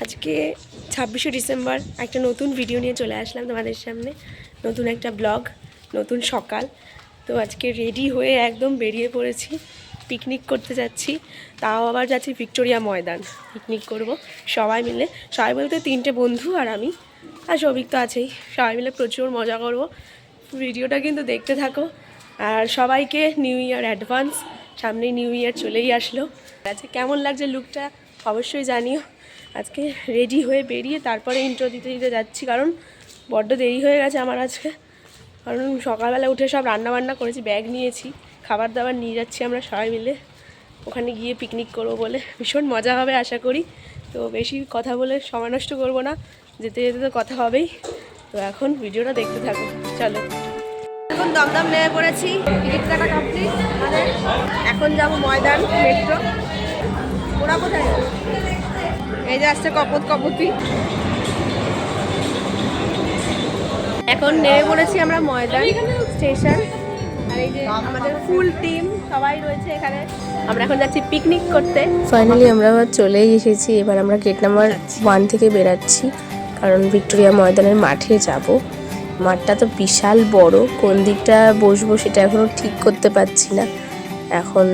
আজকে 26শে ডিসেম্বর একটা নতুন ভিডিও নিয়ে চলে আসলাম তোমাদের সামনে। নতুন একটা ব্লগ, নতুন সকাল। তো আজকে রেডি হয়ে একদম বেরিয়ে পড়েছি, পিকনিক করতে যাচ্ছি। তাও আবার যাচ্ছি ভিক্টোরিয়া ময়দান, পিকনিক করব সবাই মিলে। সবাই বলতে 3টে বন্ধু আর আমি, আর সৌভিক তো আছেই। সবাই মিলে প্রচুর মজা করব। ভিডিওটা কিন্তু দেখতে থাকো। আর সবাইকে নিউ ইয়ার অ্যাডভান্স। সামনেই নিউ ইয়ার চলেই আসলো। আচ্ছা, কেমন লাগছে লুকটা অবশ্যই জানিও। আজকে রেডি হয়ে বেরিয়ে তারপরে ইন্ট্রো দিতে দিতে যাচ্ছি, কারণ বড্ড দেরি হয়ে গেছে আমার আজকে। কারণ সকালবেলা উঠে সব রান্নাবান্না করেছি, ব্যাগ নিয়েছি, খাবার দাবার নিয়ে যাচ্ছি আমরা সবাই মিলে। ওখানে গিয়ে পিকনিক করবো বলে ভীষণ মজা হবে আশা করি। তো বেশি কথা বলে সময় নষ্ট করবো না, যেতে যেতে তো কথা হবেই। তো এখন ভিডিওটা দেখতে থাকো, চলো। এখন দমদম নেমে পড়েছি, টিকিট কাটা কমপ্লিট আমাদের। এখন যাবো ময়দান মেট্রো। ওরা কোথায় যাবে? এই যে আসছে কপতি। এখন নেমে পড়েছি আমরা ময়দান স্টেশন। আর এই যে আমাদের ফুল টিম সবাই রয়েছে এখানে। আমরা এখন যাচ্ছি পিকনিক করতে। ফাইনালি আমরা চলেই এসেছি। এবার আমরা গেট নাম্বার 1 থেকে বেরাচ্ছি, কারণ ভিক্টোরিয়া ময়দানের মাঠে যাব। মাঠটা তো বিশাল বড়, কোন দিকটা বসবো সেটা এখনো ঠিক করতে পারছি না। এখন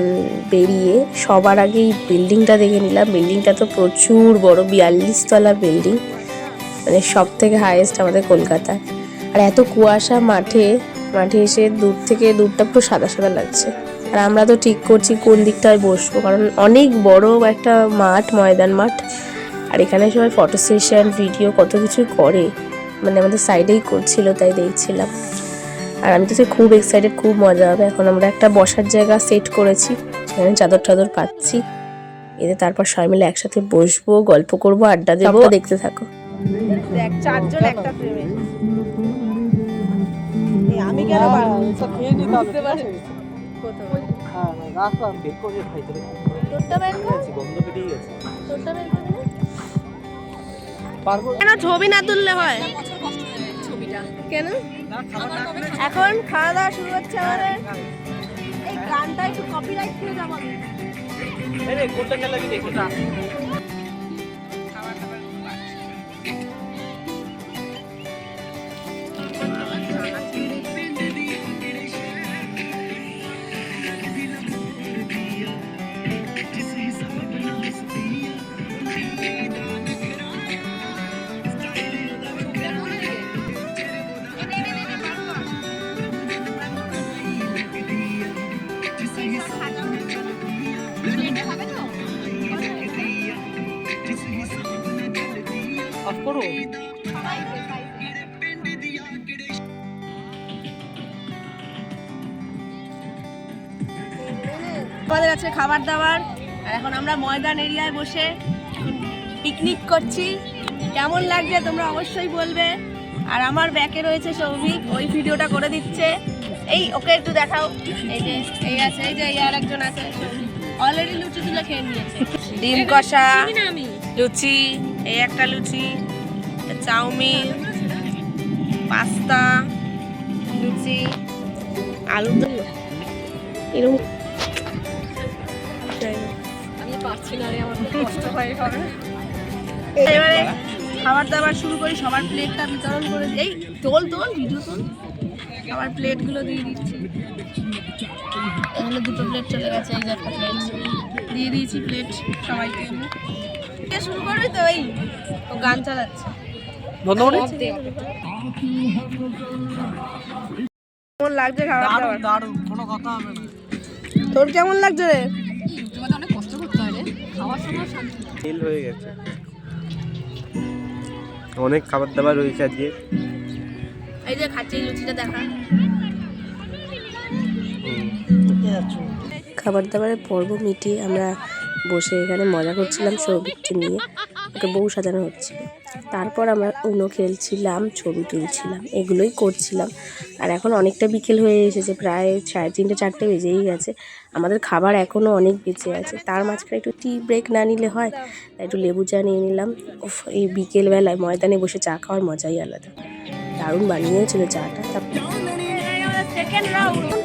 বেরিয়ে সবার আগেই বিল্ডিংটা দেখে নিলাম। বিল্ডিংটা তো প্রচুর বড়, 42 তলা বিল্ডিং, মানে সব থেকে হাইয়েস্ট আমাদের কলকাতা। আর এত কুয়াশা মাঠে এসে দূরটা পুরো সাদা সাদা লাগছে। আর আমরা তো ঠিক করছি কোন দিকটায় বসবো, কারণ অনেক বড় একটা মাঠ, ময়দান মাঠ। আর এখানে সবাই ফটো সেশন, ভিডিও কত কিছু করে, মানে আমাদের সাইডেই করছিল, তাই দেখছিলাম। আর আমি তো খুব এক্সাইটেড, খুব মজা হবে। এখন আমরা একটা বসার জায়গা সেট করেছি, সেখানে চাদর পাচ্ছি। এতে তারপর সবাই মিলে একসাথে বসবো, গল্প করবো, আড্ডা দেবো। দেখতে থাকো। চারজন একটা ফ্রেমে। আমি কেন বুঝতে পারছি কেন ছবি না তুললে হয়? কেন এখন খাওয়া দাওয়া শুরু হচ্ছে আমাদের। এই গানটা একটু কপিরাইট করে যাবো। আমাদের আছে খাবার দাবার। আর এখন আমরা ময়দান এরিয়ায় বসে পিকনিক করছি। কেমন লাগছে তোমরা অবশ্যই বলবে। আর আমার ব্যাকে রয়েছে সৌভিক, ওই ভিডিওটা করে দিচ্ছে। এই ওকে একটু দেখাও। এই যে এই আছে, এই যে আর একজন আছে, অলরেডি লুচি তুলে খেয়ে নিয়েছে। ডিম কষা, লুচি, এই একটা লুচি, চাউমিন, পাস্তা, লুচি, আলু দম, এরকম। আমি পারছি না রে, আমার খুব কষ্ট হয় এখানে। এবারে খাবার দাবার শুরু করি। সবার প্লেটটা বিতরণ করে এই তোল ভিডিও তোল। আমার প্লেটগুলো দিয়ে দিচ্ছি। এখানে 2টো প্লেট চলে গেছে, এই যে একটা প্লেট দিয়ে দিয়েছি। প্লেট সবাইকে শুরু করবি তো? এই ও গান চালাচ্ছে। কেমন লাগছে খাবার দাবার? দারুণ, কোনো কথা হবে না। তোর কেমন লাগছে রে? তোমাদের অনেক কষ্ট করতে হয় রে, খাওয়ার সময় শান্তি ফিল হয়ে গেছে। অনেক খাবার দাবার রয়েছে আজকে। এই যে খাচ্ছি, লুচিটা দেখা। খাবার দাবারের পর্ব মিটিয়ে আমরা বসে এখানে মজা করছিলাম সৌভিককে নিয়ে, ওকে বউ সাজানো হচ্ছিল। তারপর আমরা উনো খেলছিলাম, ছবি তুলছিলাম, এগুলোই করছিলাম। আর এখন অনেকটা বিকেল হয়ে এসেছে, প্রায় 3:30 4টে বেজেই গেছে। আমাদের খাবার এখনও অনেক বেঁচে আছে, তার মাঝখানে একটু টি ব্রেক না নিলে হয়, তাই একটু লেবু চা নিয়ে নিলাম। এই বিকেলবেলায় ময়দানে বসে চা খাওয়ার মজাই আলাদা, দারুণ বানিয়েছিল চাটা।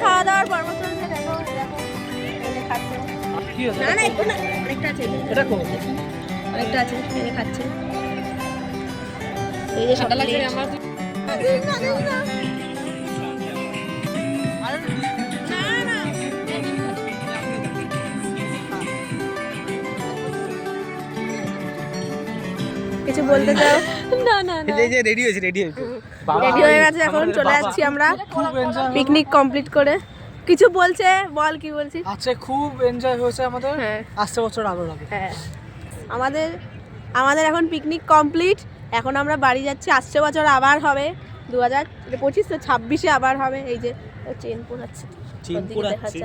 খাওয়া দাওয়ার পর্ব চলছে, দেখো না না একটু না, অনেকটা আছে, অনেকটা আছে, খাচ্ছে। এই যে সাদা লাগছে আমার কিছু বলতে চাও? না না না, এই যে রেডি হয়ে গেছে, এখন চলে যাচ্ছি আমরা পিকনিক কমপ্লিট করে। কিছু বলছে, বল কি বলছিস? আচ্ছা, খুব এনজয় হয়েছে আমাদের। হ্যাঁ, আসছে বছর আরো হবে। হ্যাঁ, আমাদের এখন পিকনিক কমপ্লিট। এখন আমরা বাড়ি যাচ্ছি, আসছে বছর আবার হবে, 2025 তো 26-এ আবার হবে। এই যে চেন পরাচ্ছে, চেন পরাচ্ছে।